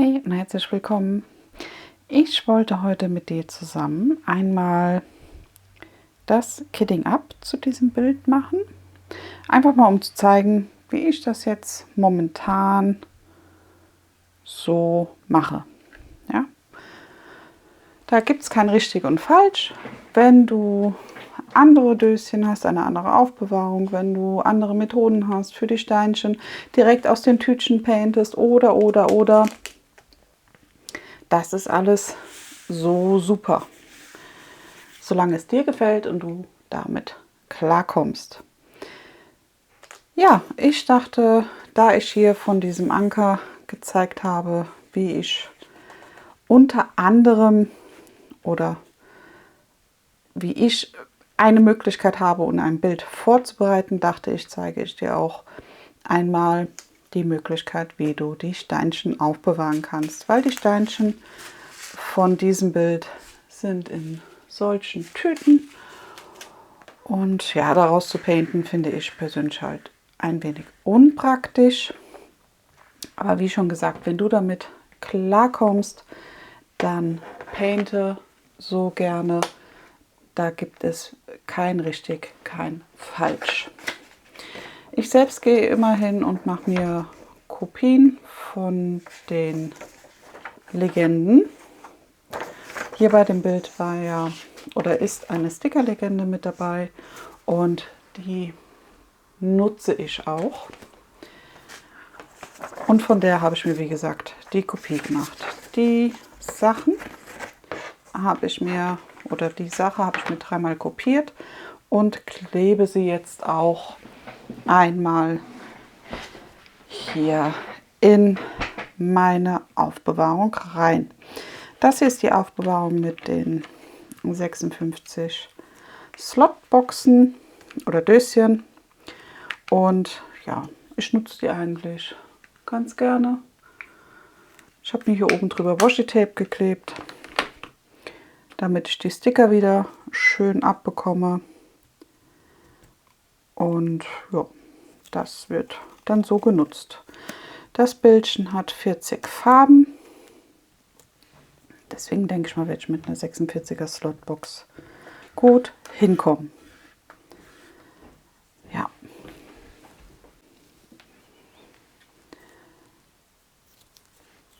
Hi und herzlich willkommen. Ich wollte heute mit dir zusammen einmal das Kidding Up zu diesem Bild machen. Einfach mal, um zu zeigen, wie ich das jetzt momentan so mache. Ja? Da gibt es kein richtig und falsch. Wenn du andere Döschen hast, eine andere Aufbewahrung, wenn du andere Methoden hast für die Steinchen, direkt aus den Tütchen paintest oder. Das ist alles so super, solange es dir gefällt und du damit klarkommst. Ja, ich dachte, da ich hier von diesem Anker gezeigt habe, wie ich unter anderem oder wie ich eine Möglichkeit habe, um ein Bild vorzubereiten, dachte ich, zeige ich dir auch einmal die Möglichkeit, wie du die Steinchen aufbewahren kannst, weil die Steinchen von diesem Bild sind in solchen Tüten und ja, daraus zu painten finde ich persönlich halt ein wenig unpraktisch, aber wie schon gesagt, wenn du damit klarkommst, dann painte so gerne, da gibt es kein richtig, kein falsch. Ich selbst gehe immer hin und mache mir Kopien von den Legenden. Hier bei dem Bild war ja oder ist eine Stickerlegende mit dabei und die nutze ich auch. Und von der habe ich mir, wie gesagt, die Kopie gemacht. Die Sachen habe ich mir, oder die Sache habe ich mir dreimal kopiert und klebe sie jetzt auch einmal hier in meine Aufbewahrung rein. Das hier ist die Aufbewahrung mit den 56 Slotboxen oder Döschen. Und ja, ich nutze die eigentlich ganz gerne. Ich habe mir hier oben drüber Washi-Tape geklebt, damit ich die Sticker wieder schön abbekomme. Und ja, das wird dann so genutzt. Das Bildchen hat 40 Farben. Deswegen denke ich mal, werde ich mit einer 46er Slotbox gut hinkommen. Ja.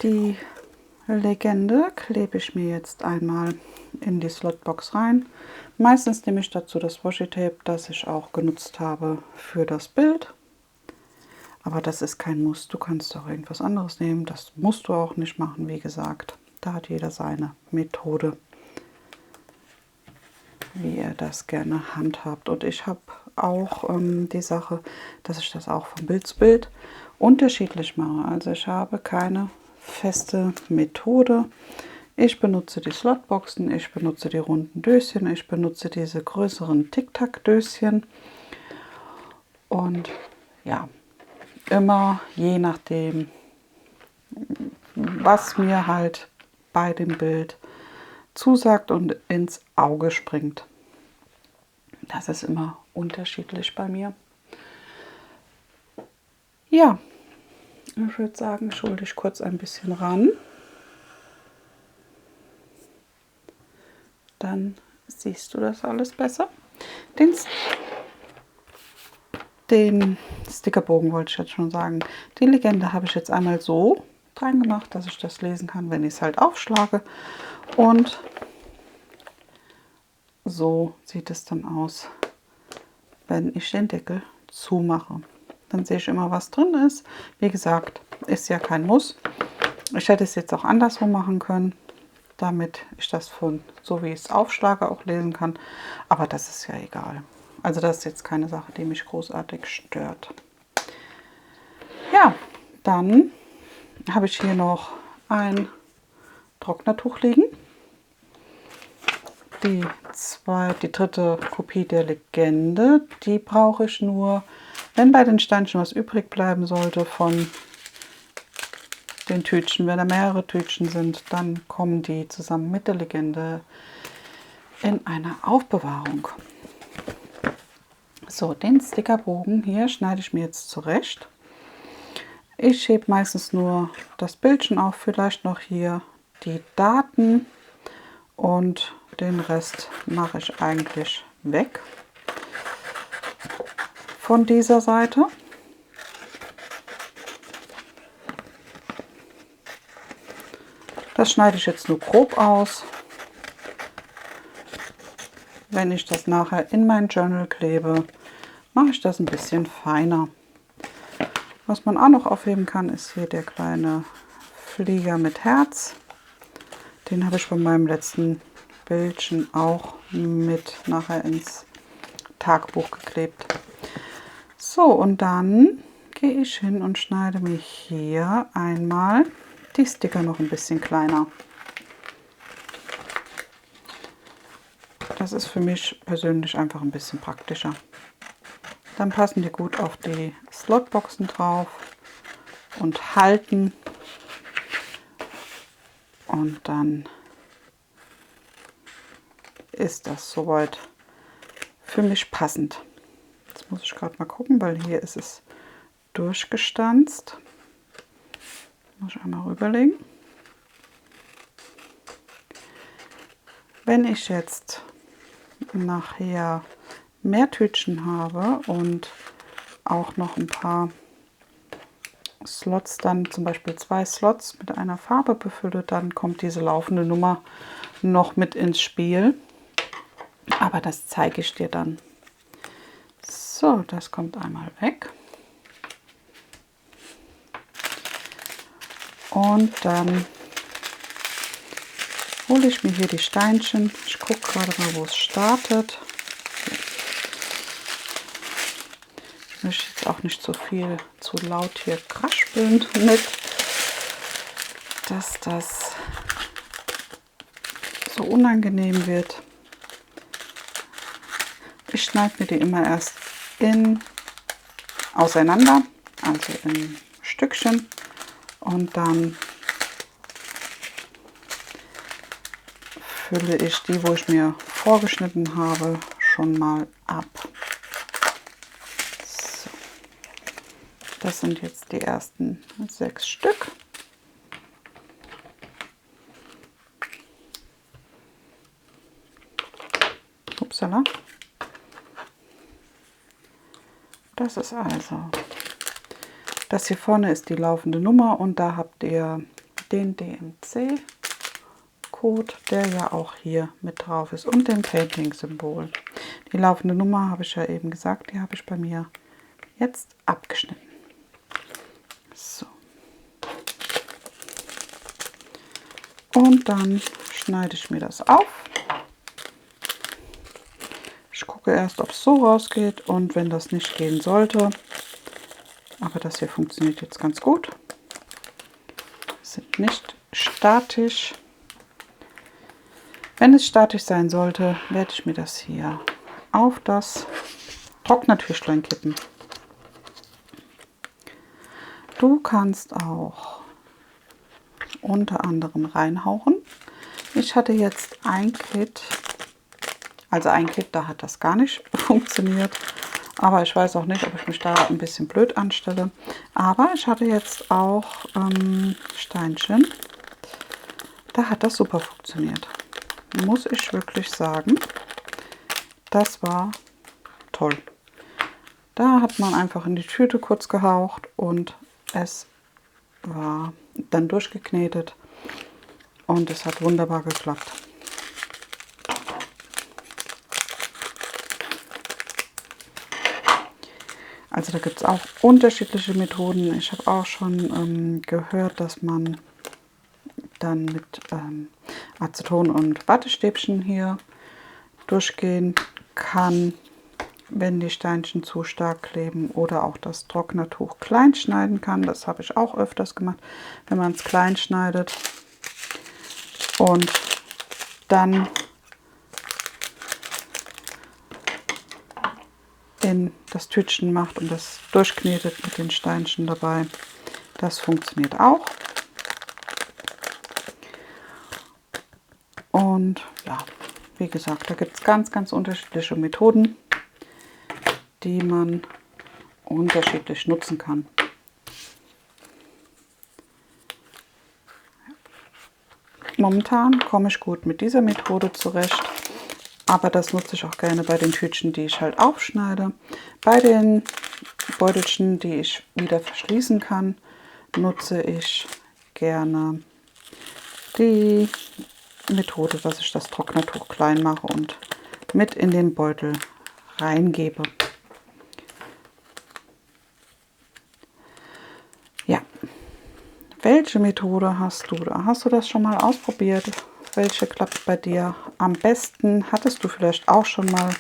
Die Legende klebe ich mir jetzt einmal in die Slotbox rein. Meistens nehme ich dazu das Washi-Tape, das ich auch genutzt habe für das Bild. Aber das ist kein Muss. Du kannst auch irgendwas anderes nehmen. Das musst du auch nicht machen, wie gesagt. Da hat jeder seine Methode, wie er das gerne handhabt. Und ich habe auch die Sache, dass ich das auch von Bild zu Bild unterschiedlich mache. Also ich habe keine feste Methode. Ich benutze die Slotboxen, ich benutze die runden Döschen, ich benutze diese größeren Tic-Tac-Döschen. Und ja, immer je nachdem, was mir halt bei dem Bild zusagt und ins Auge springt. Das ist immer unterschiedlich bei mir. Ja, ich würde sagen, ich hole dich kurz ein bisschen ran. Dann siehst du das alles besser. Den Stickerbogen wollte ich jetzt schon sagen. Die Legende habe ich jetzt einmal so dran gemacht, dass ich das lesen kann, wenn ich es halt aufschlage. Und so sieht es dann aus, wenn ich den Deckel zumache. Dann sehe ich immer, was drin ist. Wie gesagt, ist ja kein Muss. Ich hätte es jetzt auch anderswo machen können, damit ich das von, so wie ich es aufschlage, auch lesen kann. Aber das ist ja egal. Also das ist jetzt keine Sache, die mich großartig stört. Ja, dann habe ich hier noch ein Trocknertuch liegen. Die dritte Kopie der Legende, die brauche ich nur, wenn bei den Steinchen was übrig bleiben sollte von den Tütchen. Wenn da mehrere Tütchen sind, dann kommen die zusammen mit der Legende in einer Aufbewahrung. So, den Stickerbogen hier schneide ich mir jetzt zurecht. Ich hebe meistens nur das Bildchen auf, vielleicht noch hier die Daten und den Rest mache ich eigentlich weg von dieser Seite. Das schneide ich jetzt nur grob aus. Wenn ich das nachher in mein Journal klebe, mache ich das ein bisschen feiner. Was man auch noch aufheben kann, ist hier der kleine Flieger mit Herz. Den habe ich von meinem letzten Bildchen auch mit nachher ins Tagebuch geklebt. So, und dann gehe ich hin und schneide mir hier einmal die Sticker noch ein bisschen kleiner. Das ist für mich persönlich einfach ein bisschen praktischer. Dann passen die gut auf die Slotboxen drauf und halten. Und dann ist das soweit für mich passend. Jetzt muss ich gerade mal gucken, weil hier ist es durchgestanzt. Muss ich einmal rüberlegen. Wenn ich jetzt nachher mehr Tütchen habe und auch noch ein paar Slots, dann zum Beispiel 2 Slots mit einer Farbe befülle, dann kommt diese laufende Nummer noch mit ins Spiel. Aber das zeige ich dir dann. So, das kommt einmal weg. Und dann hole ich mir hier die Steinchen. Ich gucke gerade mal, wo es startet. Ich möchte jetzt auch nicht so viel zu laut hier kraspeln mit, dass das so unangenehm wird. Ich schneide mir die immer erst auseinander, also in Stückchen, und dann fülle ich die, wo ich mir vorgeschnitten habe, schon mal ab. So. Das sind jetzt die ersten 6 Stück. Upsala. Das ist also, das hier vorne ist die laufende Nummer und da habt ihr den DMC-Code, der ja auch hier mit drauf ist, und den Painting-Symbol. Die laufende Nummer habe ich ja eben gesagt, die habe ich bei mir jetzt abgeschnitten. So. Und dann schneide ich mir das auf. Ich gucke erst, ob es so rausgeht, und wenn das nicht gehen sollte, aber das hier funktioniert jetzt ganz gut, sind nicht statisch. Wenn es statisch sein sollte, werde ich mir das hier auf das Trocknertüchlein kippen. Du kannst auch unter anderem reinhauchen. Ich hatte jetzt ein Kit, da hat das gar nicht funktioniert. Aber ich weiß auch nicht, ob ich mich da ein bisschen blöd anstelle. Aber ich hatte jetzt auch Steinchen. Da hat das super funktioniert. Muss ich wirklich sagen. Das war toll. Da hat man einfach in die Tüte kurz gehaucht und es war dann durchgeknetet. Und es hat wunderbar geklappt. Also da gibt es auch unterschiedliche Methoden. Ich habe auch schon gehört, dass man dann mit Aceton und Wattestäbchen hier durchgehen kann, wenn die Steinchen zu stark kleben, oder auch das Trocknertuch klein schneiden kann. Das habe ich auch öfters gemacht, wenn man es klein schneidet und dann in das Tütchen macht und das durchknetet mit den Steinchen dabei. Das funktioniert auch. Und ja, wie gesagt, da gibt es ganz unterschiedliche Methoden, die man unterschiedlich nutzen kann. momentan komme ich gut mit dieser Methode zurecht. Aber das nutze ich auch gerne bei den Tütchen, die ich halt aufschneide. Bei den Beutelchen, die ich wieder verschließen kann, nutze ich gerne die Methode, dass ich das Trocknertuch klein mache und mit in den Beutel reingebe. Ja, welche Methode hast du da? Hast du das schon mal ausprobiert? Welche klappt bei dir am besten? Hattest du vielleicht auch schon mal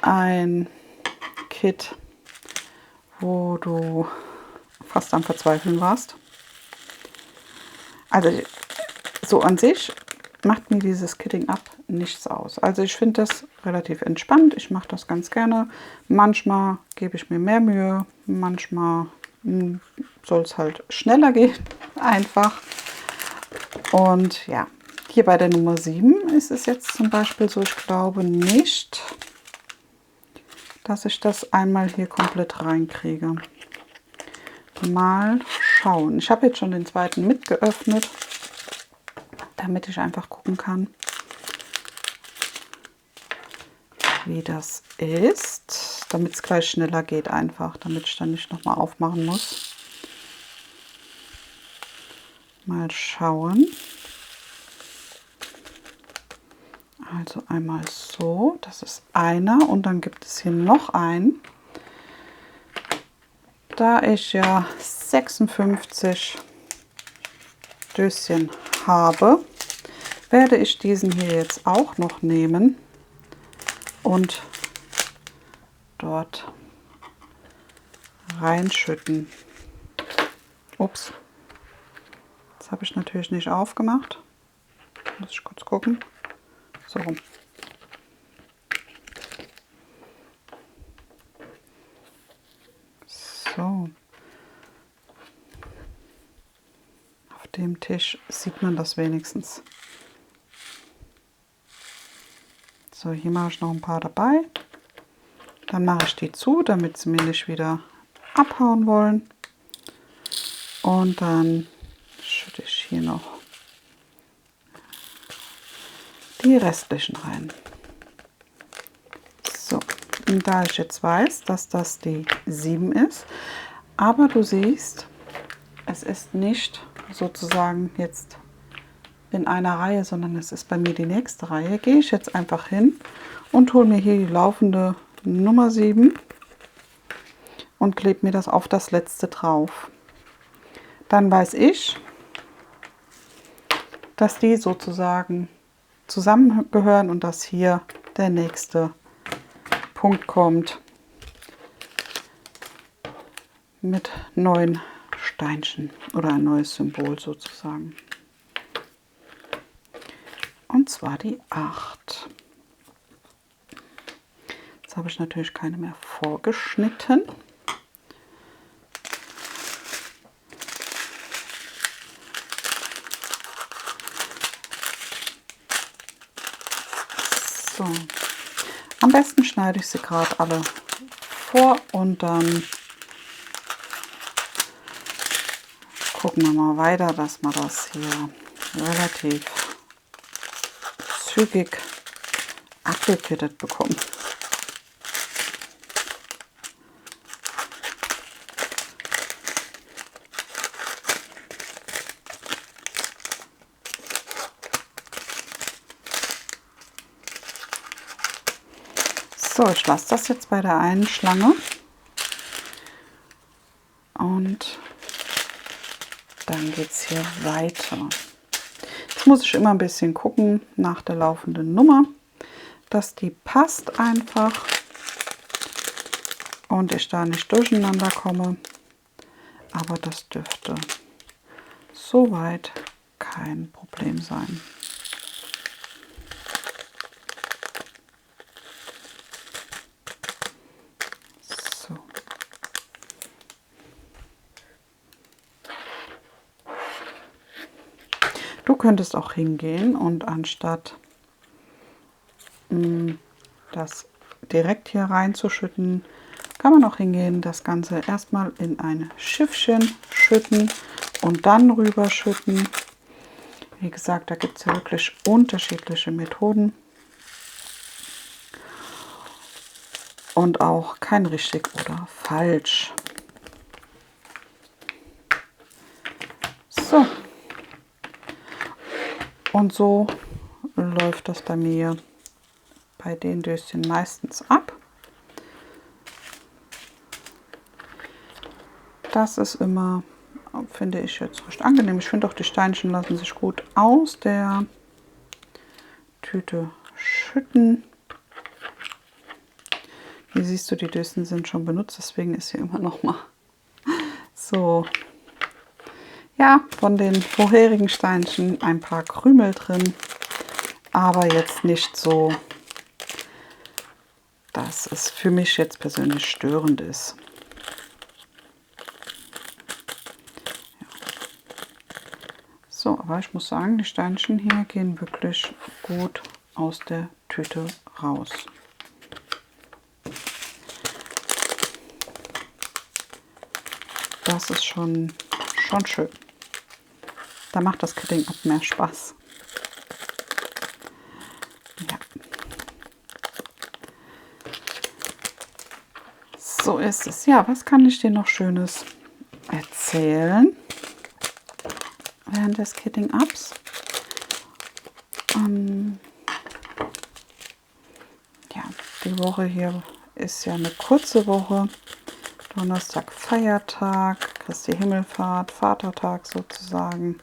ein Kit, wo du fast am Verzweifeln warst? Also so an sich macht mir dieses Kitting Up nichts aus. Also ich finde das relativ entspannt. Ich mache das ganz gerne. Manchmal gebe ich mir mehr Mühe, manchmal soll es halt schneller gehen, einfach. Und ja, hier bei der Nummer 7 ist es jetzt zum Beispiel so, ich glaube nicht, dass ich das einmal hier komplett reinkriege. Mal schauen. Ich habe jetzt schon den zweiten mitgeöffnet, damit ich einfach gucken kann, wie das ist, damit es gleich schneller geht einfach, damit ich dann nicht nochmal aufmachen muss. Mal schauen. Also einmal so, das ist einer und dann gibt es hier noch einen. Da ich ja 56 Döschen habe, werde ich diesen hier jetzt auch noch nehmen und dort reinschütten. Ups, das habe ich natürlich nicht aufgemacht. Muss ich kurz gucken. So rum. So. Auf dem Tisch sieht man das wenigstens. So, hier mache ich noch ein paar dabei. Dann mache ich die zu, damit sie mir nicht wieder abhauen wollen. Und dann schütte ich hier noch die restlichen rein. So, und da ich jetzt weiß, dass das die 7 ist, aber du siehst, es ist nicht sozusagen jetzt in einer Reihe, sondern es ist bei mir die nächste Reihe, gehe ich jetzt einfach hin und hole mir hier die laufende Nummer 7 und klebe mir das auf das letzte drauf. Dann weiß ich, dass die sozusagen zusammengehören und dass hier der nächste Punkt kommt mit neuen Steinchen oder ein neues Symbol sozusagen. Und zwar die 8. Jetzt habe ich natürlich keine mehr vorgeschnitten. So. Am besten schneide ich sie gerade alle vor und dann gucken wir mal weiter, dass wir das hier relativ zügig abgekittet bekommen. So, ich lasse das jetzt bei der einen Schlange und dann geht es hier weiter. Jetzt muss ich immer ein bisschen gucken nach der laufenden Nummer, dass die passt einfach und ich da nicht durcheinander komme. Aber das dürfte soweit kein Problem sein. Du könntest auch hingehen und anstatt das direkt hier reinzuschütten, kann man auch hingehen, das Ganze erstmal in ein Schiffchen schütten und dann rüber schütten. Wie gesagt, da gibt es ja wirklich unterschiedliche Methoden. Und auch kein richtig oder falsch. So. Und so läuft das bei mir bei den Döschen meistens ab. Das ist immer, finde ich, jetzt recht angenehm. Ich finde auch, die Steinchen lassen sich gut aus der Tüte schütten. Hier siehst du, die Döschen sind schon benutzt, deswegen ist hier immer noch mal so, ja, von den vorherigen Steinchen ein paar Krümel drin, aber jetzt nicht so, dass es für mich jetzt persönlich störend ist. Ja. So, aber ich muss sagen, die Steinchen hier gehen wirklich gut aus der Tüte raus. Das ist schon schön. Da macht das Kitting Up mehr Spaß. Ja. So ist es. Ja, was kann ich dir noch Schönes erzählen während des Kitting Ups? Ja, die Woche hier ist ja eine kurze Woche. Donnerstag Feiertag, Christi Himmelfahrt, Vatertag sozusagen.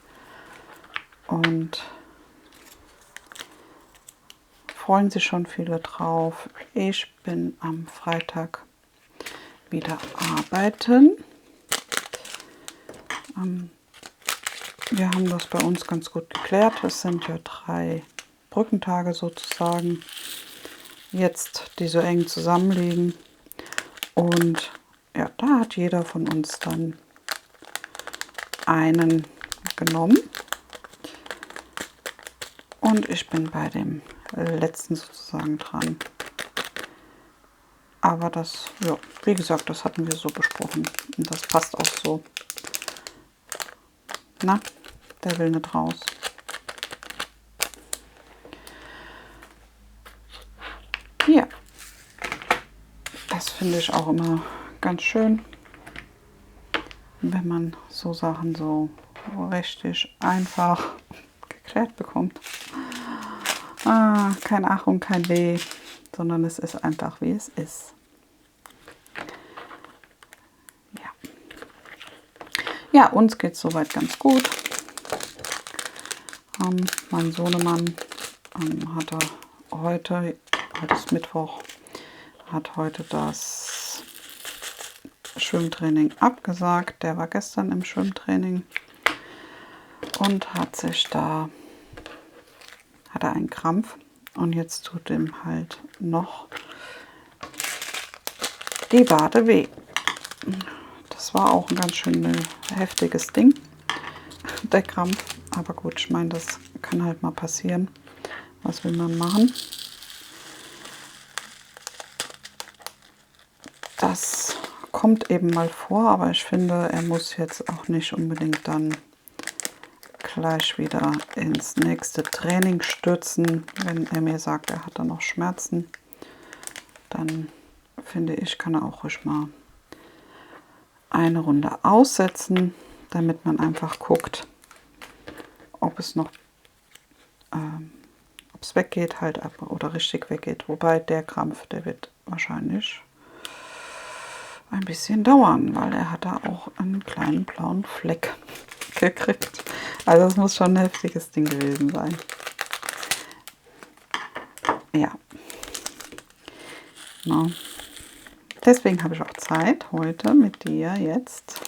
Und freuen sich schon viele drauf. Ich bin am Freitag wieder arbeiten. Wir haben das bei uns ganz gut geklärt. Es sind ja 3 Brückentage sozusagen, jetzt die so eng zusammenliegen. Und ja, da hat jeder von uns dann einen genommen. Und ich bin bei dem letzten sozusagen dran. Aber das, ja, wie gesagt, das hatten wir so besprochen. Und das passt auch so. Na, der will nicht raus. Ja, das finde ich auch immer ganz schön, wenn man so Sachen so richtig einfach geklärt bekommt. Kein Ach und kein Weh, sondern es ist einfach, wie es ist. Ja, ja, uns geht es soweit ganz gut. Mein Sohnemann hat heute ist Mittwoch, hat heute das Schwimmtraining abgesagt. Der war gestern im Schwimmtraining und hat er einen Krampf und jetzt tut ihm halt noch die Wade weh. Das war auch ein ganz schön heftiges Ding, der Krampf. Aber gut, ich meine, das kann halt mal passieren. Was will man machen? Das kommt eben mal vor, aber ich finde, er muss jetzt auch nicht unbedingt dann gleich wieder ins nächste Training stürzen. Wenn er mir sagt, er hat da noch Schmerzen, dann finde ich, kann er auch ruhig mal eine Runde aussetzen, damit man einfach guckt, ob es noch ob es weggeht halt oder richtig weggeht. Wobei der Krampf, der wird wahrscheinlich ein bisschen dauern, weil er hat da auch einen kleinen blauen Fleck gekriegt. Also es muss schon ein heftiges Ding gewesen sein. Ja. No. Deswegen habe ich auch Zeit, heute mit dir jetzt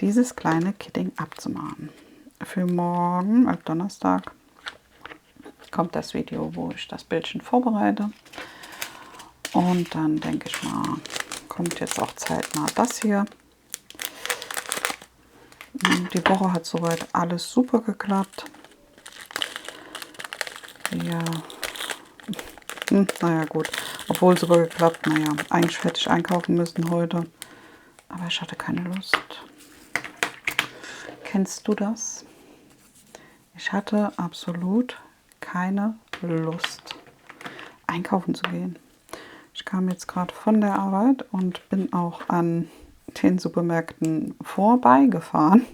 dieses kleine Kitting abzumachen. Für morgen, also Donnerstag, kommt das Video, wo ich das Bildchen vorbereite. Und dann denke ich mal, kommt jetzt auch zeitnah das hier. Die Woche hat soweit alles super geklappt. Ja, naja gut, obwohl super geklappt, naja, eigentlich hätte ich einkaufen müssen heute, aber ich hatte keine Lust. Kennst du das? Ich hatte absolut keine Lust, einkaufen zu gehen. Ich kam jetzt gerade von der Arbeit und bin auch an den Supermärkten vorbeigefahren.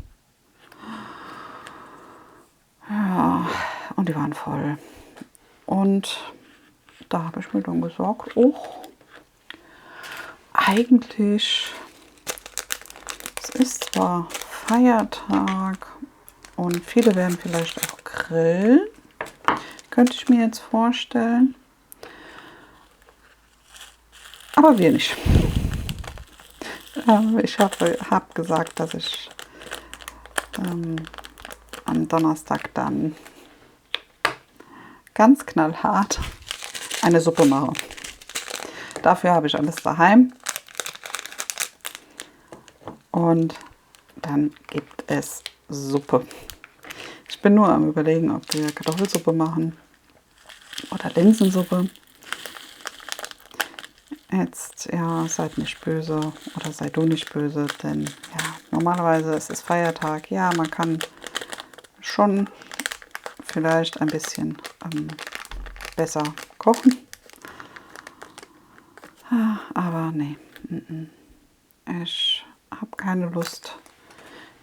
Ja, und die waren voll. Und da habe ich mir dann gesagt, oh, eigentlich, es ist zwar Feiertag und viele werden vielleicht auch grillen, könnte ich mir jetzt vorstellen, aber wir nicht. Ich hab gesagt, dass ich am Donnerstag dann ganz knallhart eine Suppe mache. Dafür habe ich alles daheim. Und dann gibt es Suppe. Ich bin nur am Überlegen, ob wir Kartoffelsuppe machen oder Linsensuppe. Jetzt, ja, seid nicht böse oder sei du nicht böse, denn ja, normalerweise ist es Feiertag. Ja, man kann schon vielleicht ein bisschen besser kochen. Aber nee, ich habe keine Lust,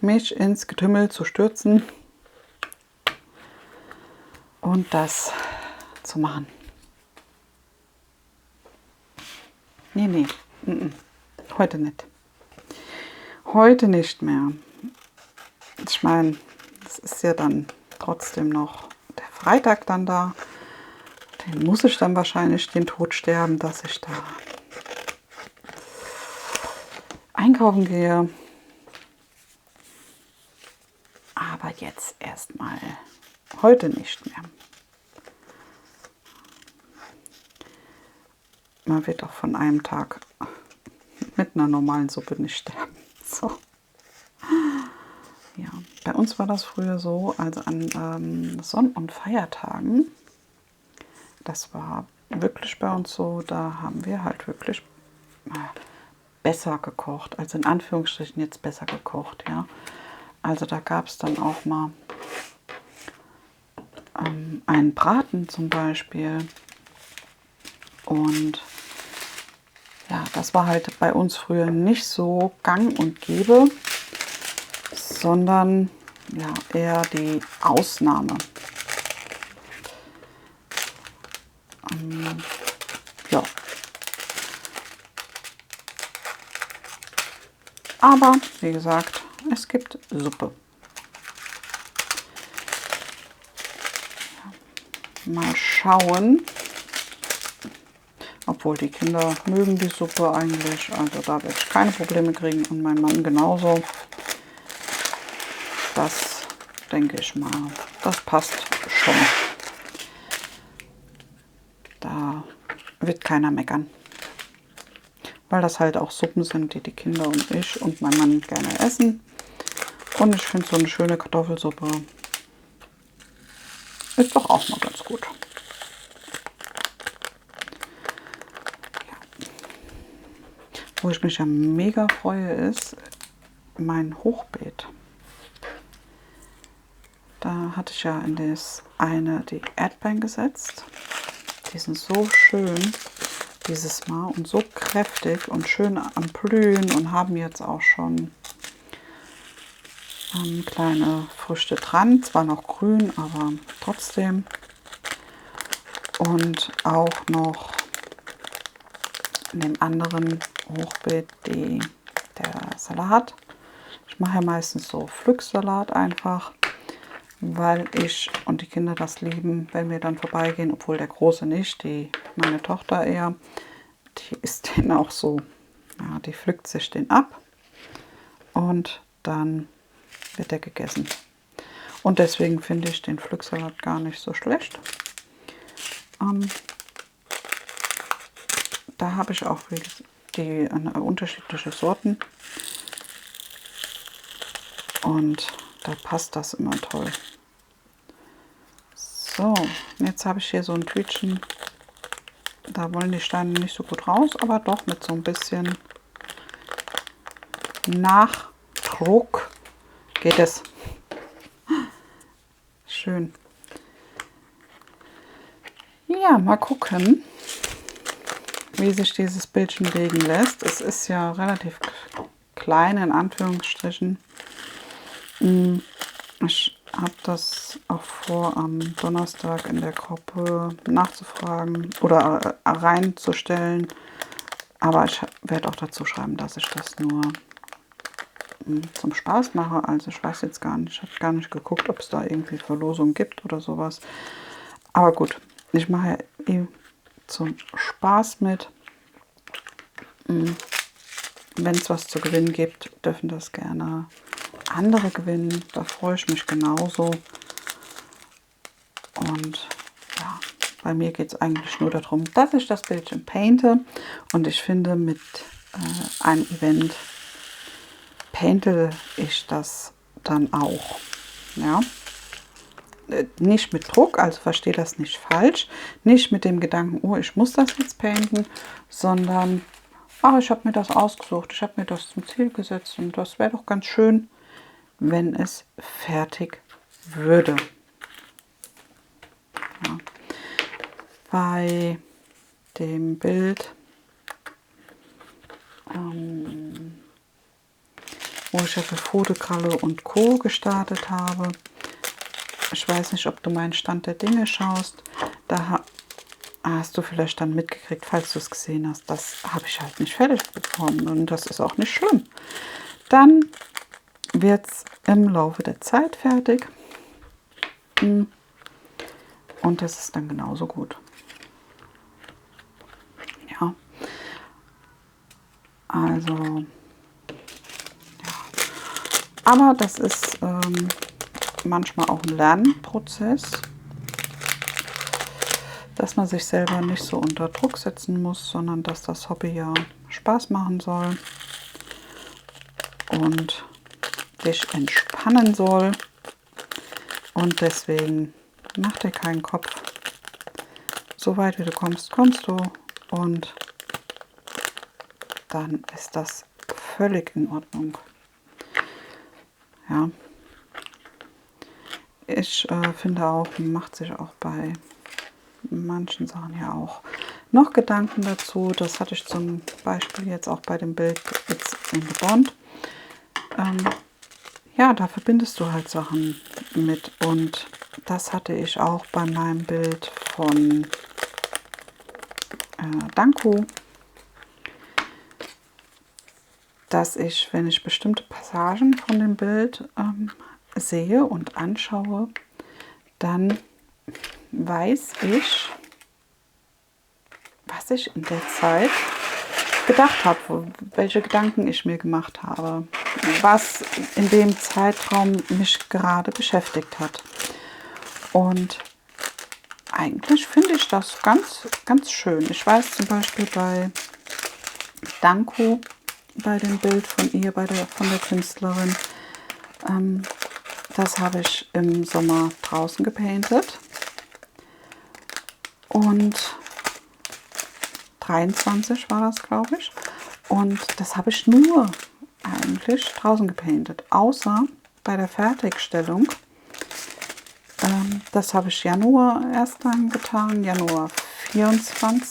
mich ins Getümmel zu stürzen und das zu machen. Nee, heute nicht. Heute nicht mehr. Ich meine, es ist ja dann trotzdem noch der Freitag dann da. Den muss ich dann wahrscheinlich den Tod sterben, dass ich da einkaufen gehe. Aber jetzt erstmal heute nicht mehr. Man wird auch von einem Tag mit einer normalen Suppe nicht sterben. So. Ja, bei uns war das früher so, also an Sonn- und Feiertagen, das war wirklich bei uns so, da haben wir halt wirklich besser gekocht, also in Anführungsstrichen jetzt besser gekocht, ja. Also da gab es dann auch mal einen Braten zum Beispiel und ja, das war halt bei uns früher nicht so gang und gäbe, sondern ja, eher die Ausnahme. Ja. Aber wie gesagt, es gibt Suppe. Mal schauen. Obwohl die Kinder mögen die Suppe eigentlich. Also da werde ich keine Probleme kriegen und mein Mann genauso. Das denke ich mal. Das passt schon. Da wird keiner meckern. Weil das halt auch Suppen sind, die die Kinder und ich und mein Mann gerne essen. Und ich finde so eine schöne Kartoffelsuppe ist doch auch mal ganz gut. Ja. Wo ich mich ja mega freue, ist mein Hochbeet. Da hatte ich ja in das eine die Erdbeeren gesetzt. Die sind so schön dieses Mal und so kräftig und schön am Blühen und haben jetzt auch schon kleine Früchte dran. Zwar noch grün, aber trotzdem. Und auch noch in dem anderen Hochbeet der Salat. Ich mache ja meistens so Pflücksalat einfach, weil ich und die Kinder das lieben, wenn wir dann vorbeigehen, obwohl der Große nicht, meine Tochter eher, die isst den auch so, ja, die pflückt sich den ab und dann wird er gegessen. Und deswegen finde ich den Pflücksalat gar nicht so schlecht. Da habe ich auch unterschiedliche Sorten und da passt das immer toll. So, jetzt habe ich hier so ein Tütchen. Da wollen die Steine nicht so gut raus, aber doch mit so ein bisschen Nachdruck geht es. schön. Ja, mal gucken, wie sich dieses Bildchen legen lässt. Es ist ja relativ klein, in Anführungsstrichen. Ich habe das auch vor, am Donnerstag in der Gruppe nachzufragen oder reinzustellen. Aber ich werde auch dazu schreiben, dass ich das nur zum Spaß mache. Also ich weiß jetzt gar nicht, ich habe gar nicht geguckt, ob es da irgendwie Verlosungen gibt oder sowas. Aber gut, ich mache ja eh zum Spaß mit. Wenn es was zu gewinnen gibt, dürfen das gerne andere gewinnen. Da freue ich mich genauso. Und ja, bei mir geht es eigentlich nur darum, dass ich das Bildchen painte. Und ich finde, mit einem Event painte ich das dann auch. Ja. Nicht mit Druck, also verstehe das nicht falsch. Nicht mit dem Gedanken, oh, ich muss das jetzt painten, sondern ach, ich habe mir das ausgesucht, ich habe mir das zum Ziel gesetzt und das wäre doch ganz schön, wenn es fertig würde. Ja. Bei dem Bild, wo ich ja für Fotokralle und Co. gestartet habe, ich weiß nicht, ob du meinen Stand der Dinge schaust, da hast du vielleicht dann mitgekriegt, falls du es gesehen hast, das habe ich halt nicht fertig bekommen und das ist auch nicht schlimm. Dann wird es im Laufe der Zeit fertig und das ist dann genauso gut. Ja, also, ja. Aber das ist manchmal auch ein Lernprozess, dass man sich selber nicht so unter Druck setzen muss, sondern dass das Hobby ja Spaß machen soll und dich entspannen soll. Und deswegen mach dir keinen Kopf. So weit wie du kommst, kommst du. Und dann ist das völlig in Ordnung. Ja. Ich finde auch, man macht sich auch bei manchen Sachen ja auch noch Gedanken dazu. Das hatte ich zum Beispiel jetzt auch bei dem Bild jetzt in the Bond. Ja, da verbindest du halt Sachen mit und das hatte ich auch bei meinem Bild von Danko, dass ich, wenn ich bestimmte Passagen von dem Bild sehe und anschaue, dann weiß ich, was ich in der Zeit gedacht habe, welche Gedanken ich mir gemacht habe, was in dem Zeitraum mich gerade beschäftigt hat. Und eigentlich finde ich das ganz, ganz schön. Ich weiß zum Beispiel bei Danko, bei dem Bild von ihr, von der Künstlerin, das habe ich im Sommer draußen gepaintet. Und 23 war das, glaube ich. Und das habe ich nur eigentlich draußen gepaintet, außer bei der Fertigstellung. Das habe ich Januar erst dann getan, Januar 24.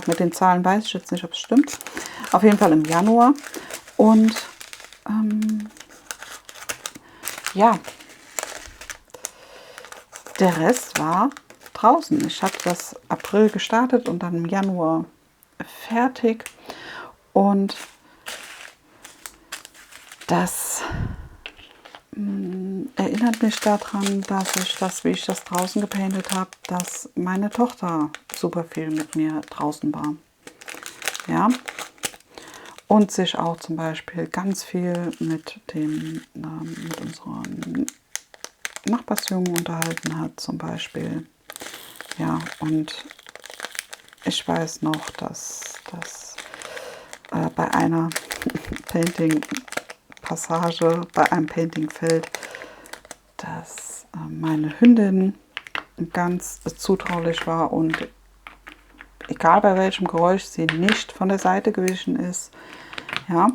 Mit den Zahlen weiß ich jetzt nicht, ob es stimmt. Auf jeden Fall im Januar. Und ja, der Rest war draußen. Ich hatte das April gestartet und dann im Januar fertig. Und das erinnert mich daran, dass wie ich das draußen gepaintet habe, dass meine Tochter super viel mit mir draußen war. Ja. Und sich auch zum Beispiel ganz viel mit unseren Nachbarsjungen unterhalten hat, zum Beispiel. Ja, und ich weiß noch, dass bei einer Painting-Passage, bei einem Painting-Feld, dass meine Hündin ganz zutraulich war und egal bei welchem Geräusch sie nicht von der Seite gewichen ist. Ja,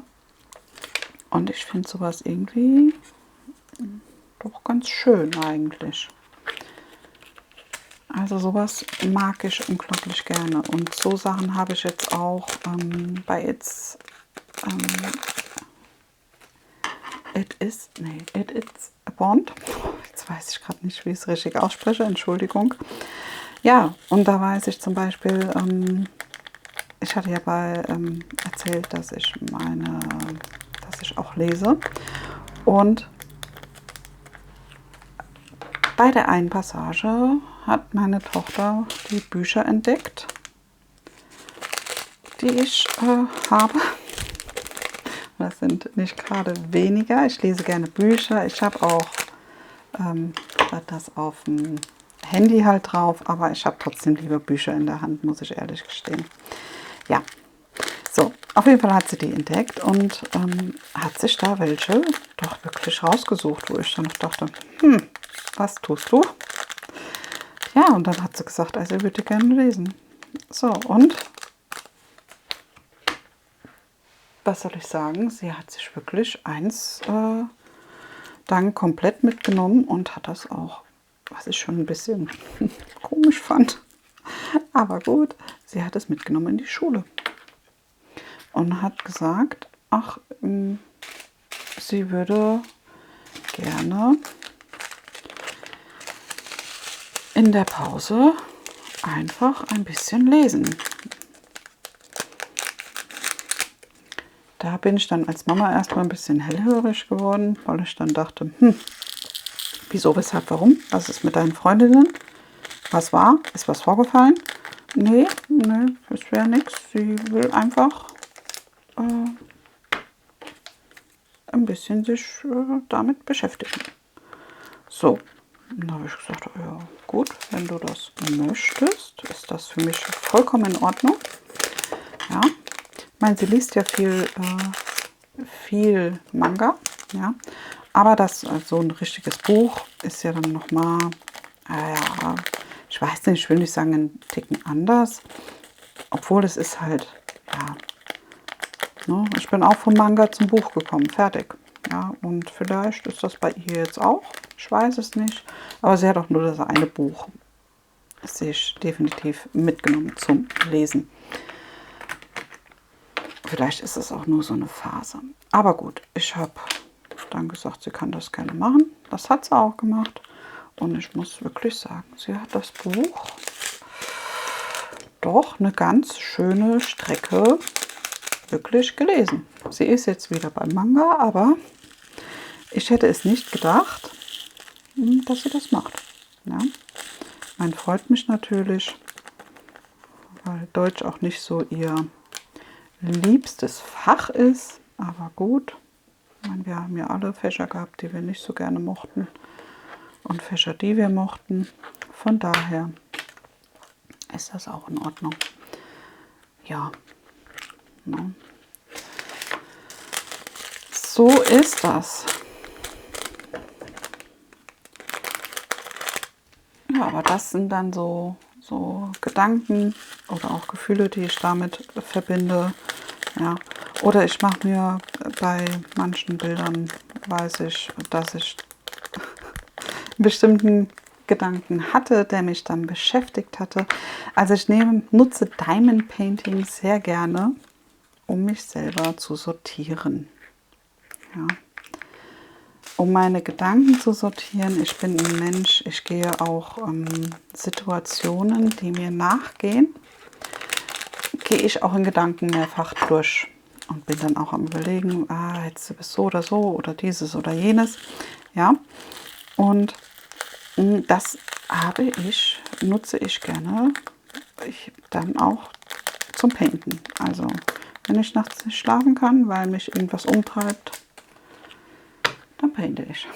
und ich finde sowas irgendwie doch ganz schön eigentlich. Also sowas mag ich unglaublich gerne. Und so Sachen habe ich jetzt auch bei It's a Bond. Jetzt weiß ich gerade nicht, wie ich es richtig ausspreche, Entschuldigung. Ja, und da weiß ich zum Beispiel, ich hatte ja erzählt, dass ich auch lese. Und bei der einen Passage hat meine Tochter die Bücher entdeckt, die ich habe. Das sind nicht gerade weniger. Ich lese gerne Bücher. Ich habe auch das auf dem Handy halt drauf, aber ich habe trotzdem lieber Bücher in der Hand, muss ich ehrlich gestehen. Ja, so, auf jeden Fall hat sie die entdeckt und hat sich da welche doch wirklich rausgesucht, wo ich dann noch dachte, was tust du? Ja, und dann hat sie gesagt, also ich würde gerne lesen. So, und was soll ich sagen? Sie hat sich wirklich eins dann komplett mitgenommen und hat das auch, was ich schon ein bisschen komisch fand. Aber gut, sie hat es mitgenommen in die Schule und hat gesagt, ach, sie würde gerne in der Pause einfach ein bisschen lesen. Da bin ich dann als Mama erstmal ein bisschen hellhörig geworden, weil ich dann dachte, wieso, weshalb, warum? Was ist mit deinen Freundinnen? Was war? Ist was vorgefallen? Nee, das wäre nichts. Sie will einfach ein bisschen sich damit beschäftigen. So, dann habe ich gesagt, ja gut, wenn du das möchtest, ist das für mich vollkommen in Ordnung. Ja, ich meine, sie liest ja viel Manga, ja, aber so ein richtiges Buch ist ja dann nochmal, ja, ich weiß nicht, ich will nicht sagen, einen Ticken anders, obwohl es ist halt, ja, ne, ich bin auch vom Manga zum Buch gekommen, fertig. Ja, und vielleicht ist das bei ihr jetzt auch, ich weiß es nicht, aber sie hat auch nur das eine Buch sich definitiv mitgenommen zum Lesen. Vielleicht ist es auch nur so eine Phase. Aber gut, ich habe dann gesagt, sie kann das gerne machen. Das hat sie auch gemacht. Und ich muss wirklich sagen, sie hat das Buch doch eine ganz schöne Strecke wirklich gelesen. Sie ist jetzt wieder beim Manga, aber ich hätte es nicht gedacht, dass sie das macht. Ja. Man freut mich natürlich, weil Deutsch auch nicht so ihr liebstes Fach ist. Aber gut, ich meine, wir haben ja alle Fächer gehabt, die wir nicht so gerne mochten und Fächer, die wir mochten. Von daher ist das auch in Ordnung. Ja, ne? So ist das. Ja, aber das sind dann so Gedanken oder auch Gefühle, die ich damit verbinde. Ja. Oder ich mache mir bei manchen Bildern, weiß ich, dass ich einen bestimmten Gedanken hatte, der mich dann beschäftigt hatte. Also ich nutze Diamond Painting sehr gerne, um mich selber zu sortieren. Ja. Um meine Gedanken zu sortieren. Ich bin ein Mensch, ich gehe auch Situationen, die mir nachgehen, gehe ich auch in Gedanken mehrfach durch und bin dann auch am Überlegen, jetzt bist du so oder dieses oder jenes. Ja, und das nutze ich gerne dann auch zum Painten. Also wenn ich nachts nicht schlafen kann, weil mich irgendwas umtreibt, dann painte ich.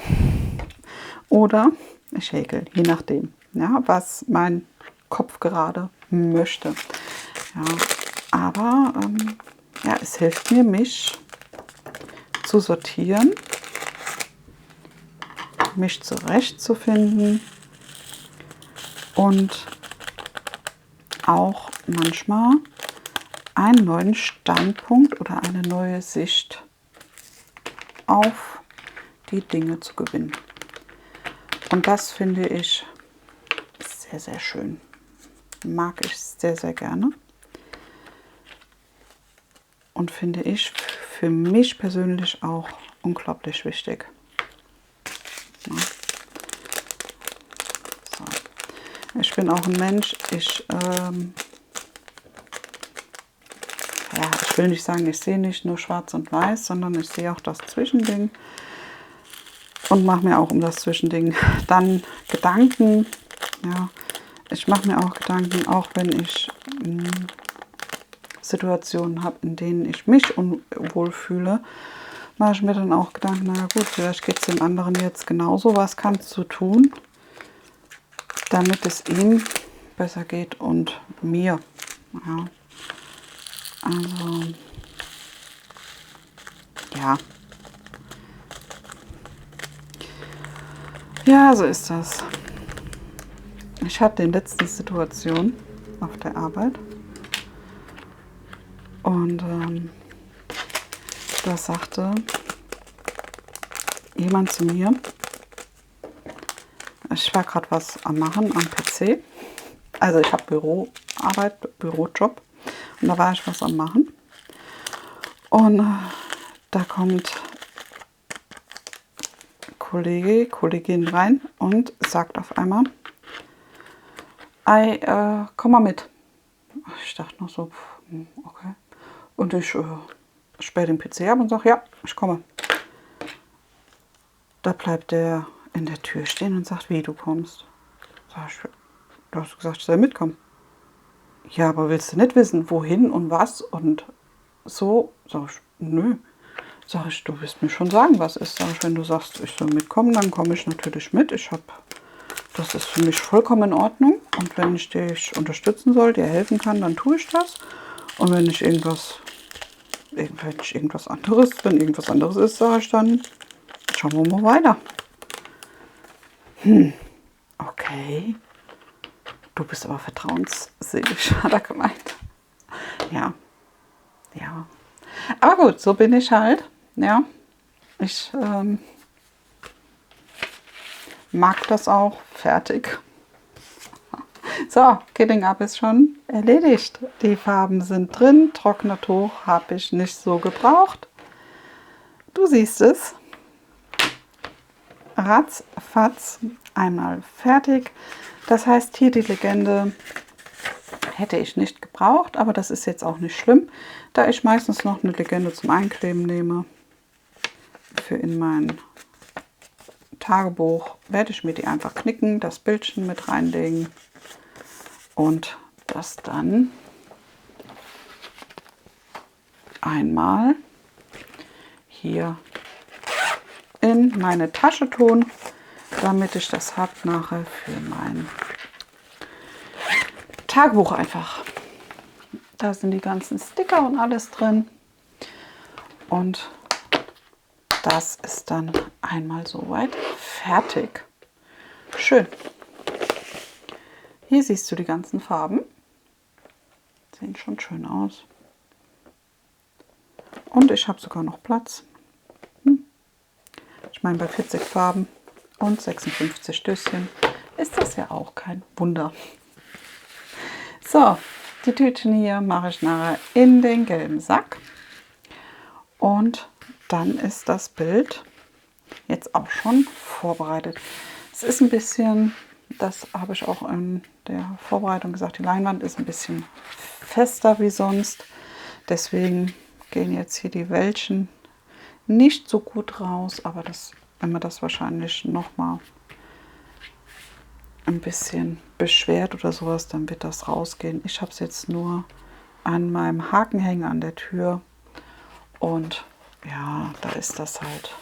Oder ich häkel, je nachdem, ja, was mein Kopf gerade möchte. Ja, aber ja, es hilft mir, mich zu sortieren, mich zurechtzufinden und auch manchmal einen neuen Standpunkt oder eine neue Sicht auf die Dinge zu gewinnen. Und das finde ich sehr, sehr schön. Mag ich sehr, sehr gerne. Und finde ich für mich persönlich auch unglaublich wichtig. Ja. So. Ich bin auch ein Mensch, ja, ich will nicht sagen, ich sehe nicht nur schwarz und weiß, sondern ich sehe auch das Zwischending und mache mir auch um das Zwischending dann Gedanken. Ja, ich mache mir auch Gedanken, auch wenn ich Situationen habe, in denen ich mich unwohl fühle, mache ich mir dann auch Gedanken, naja gut, vielleicht geht es dem anderen jetzt genauso, was kannst du tun, damit es ihm besser geht und mir. Ja. Also, ja. Ja, so ist das. Ich hatte die letzte Situation auf der Arbeit und da sagte jemand zu mir, ich war gerade was am Machen am PC, also ich habe Büroarbeit, Bürojob und da war ich was am Machen und da kommt Kollegin rein und sagt auf einmal, Ei, komm mal mit. Ich dachte noch so, okay. Und ich sperre den PC ab und sage, ja, ich komme. Da bleibt der in der Tür stehen und sagt, wie, du kommst? Sag ich, du hast gesagt, ich soll mitkommen. Ja, aber willst du nicht wissen, wohin und was und so? Sag ich, nö. Sag ich, du wirst mir schon sagen, was ist. Sag ich, wenn du sagst, ich soll mitkommen, dann komme ich natürlich mit. Das ist für mich vollkommen in Ordnung. Und wenn ich dich unterstützen soll, dir helfen kann, dann tue ich das. Und wenn irgendwas anderes ist, sage ich dann, schauen wir mal weiter. Okay. Du bist aber vertrauensselig, hat er gemeint. Ja. Ja. Aber gut, so bin ich halt. Ja. Ich mag das auch. Fertig. So, Kitting Up ist schon erledigt. Die Farben sind drin. Trocknertuch habe ich nicht so gebraucht. Du siehst es. Ratzfatz, einmal fertig. Das heißt, hier die Legende hätte ich nicht gebraucht, aber das ist jetzt auch nicht schlimm, da ich meistens noch eine Legende zum Einkleben nehme. Für in mein Tagebuch werde ich mir die einfach knicken, das Bildchen mit reinlegen und das dann einmal hier in meine Tasche tun, damit ich das habe nachher für mein Tagebuch einfach. Da sind die ganzen Sticker und alles drin und das ist dann einmal soweit fertig. Schön. Hier siehst du die ganzen Farben. Sehen schon schön aus. Und ich habe sogar noch Platz. Ich meine, bei 40 Farben und 56 Stößchen ist das ja auch kein Wunder. So, die Tütchen hier mache ich nachher in den gelben Sack. Und dann ist das Bild jetzt auch schon vorbereitet. Es ist ein bisschen, das habe ich auch in der Vorbereitung gesagt, die Leinwand ist ein bisschen fester wie sonst. Deswegen gehen jetzt hier die Wellchen nicht so gut raus, aber wenn man das wahrscheinlich noch mal ein bisschen beschwert oder sowas, dann wird das rausgehen. Ich habe es jetzt nur an meinem Hakenhänger an der Tür und ja, da ist das halt,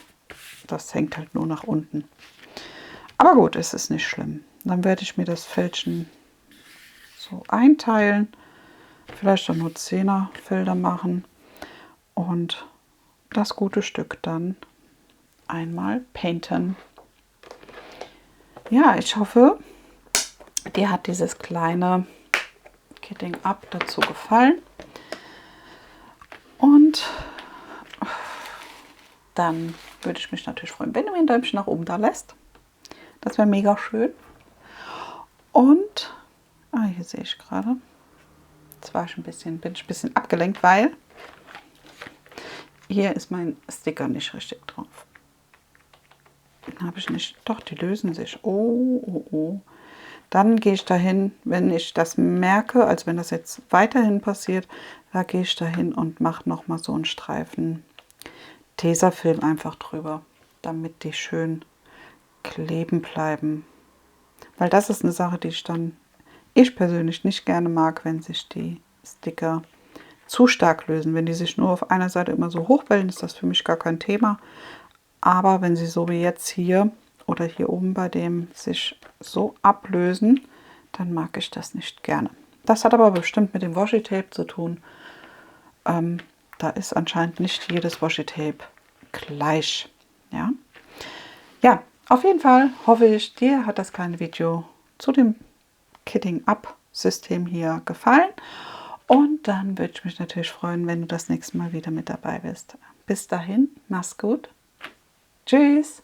das hängt halt nur nach unten. Aber gut, es ist nicht schlimm. Dann werde ich mir das Fältchen so einteilen, vielleicht auch nur 10er Felder machen und das gute Stück dann einmal painten. Ja, ich hoffe, dir hat dieses kleine Kitting Up dazu gefallen. Und dann würde ich mich natürlich freuen, wenn du mir ein Däumchen nach oben da lässt. Das wäre mega schön. Und, hier sehe ich gerade, jetzt bin ich ein bisschen abgelenkt, weil hier ist mein Sticker nicht richtig drauf. Den habe ich nicht, doch, die lösen sich. Oh, oh, oh. Dann gehe ich dahin, wenn ich das merke, also wenn das jetzt weiterhin passiert, da gehe ich dahin und mache nochmal so einen Streifen Tesafilm einfach drüber, damit die schön kleben bleiben. Weil das ist eine Sache, die ich persönlich nicht gerne mag, wenn sich die Sticker zu stark lösen. Wenn die sich nur auf einer Seite immer so hochwellen, ist das für mich gar kein Thema. Aber wenn sie so wie jetzt hier oder hier oben bei dem sich so ablösen, dann mag ich das nicht gerne. Das hat aber bestimmt mit dem Washi-Tape zu tun. Da ist anscheinend nicht jedes Washi-Tape gleich. Ja? Ja, auf jeden Fall hoffe ich, dir hat das kleine Video zu dem Kitting-Up-System hier gefallen. Und dann würde ich mich natürlich freuen, wenn du das nächste Mal wieder mit dabei bist. Bis dahin, mach's gut. Tschüss.